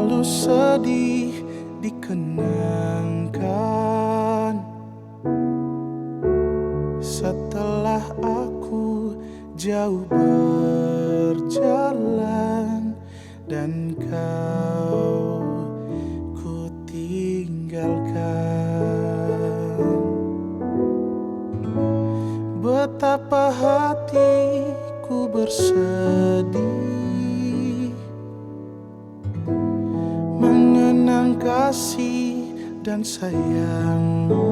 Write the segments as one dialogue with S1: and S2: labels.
S1: lalu sedih dikenangkan. Setelah aku jauh berjalan dan kau ku tinggalkan, betapa hatiku bersedih mengenang kasih dan sayangmu.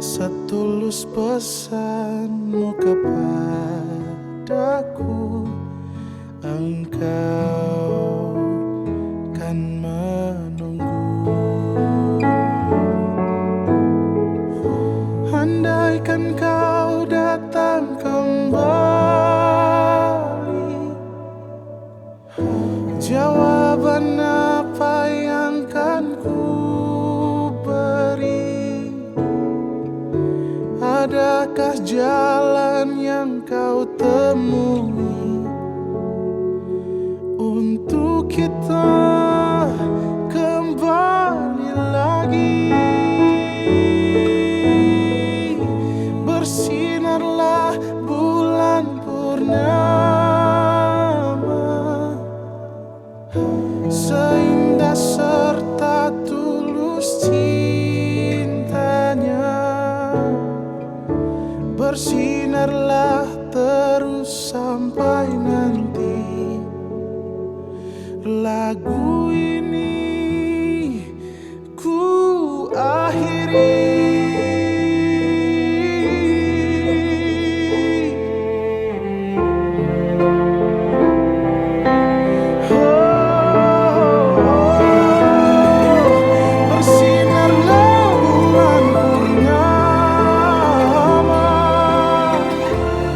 S1: Setulus pesanmu kepadaku, engkau kan menunggu. Andaikan kau datang kembali, jawaban apa yang kan ku beri? Adakah jalan yang kau temui untuk kita kembali lagi? Bersinarlah bulan purnama, seindah serta tulus cintanya. Bersinarlah terus sampai nanti lagu ini ku akhiri.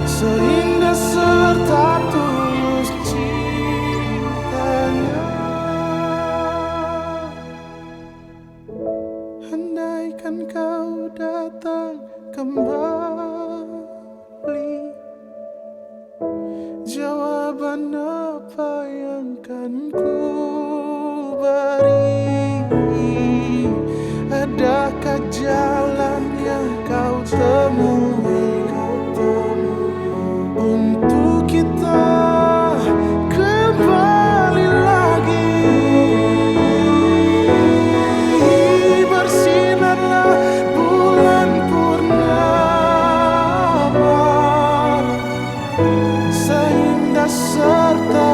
S1: Seindah serta tulus cintanya. Andaikan kau datang kembali, jawaban apa yang kan ku beri? Adakah jalan yang kau temui untuk kita kembali lagi? Bersinarlah bulan purnama, seindah serta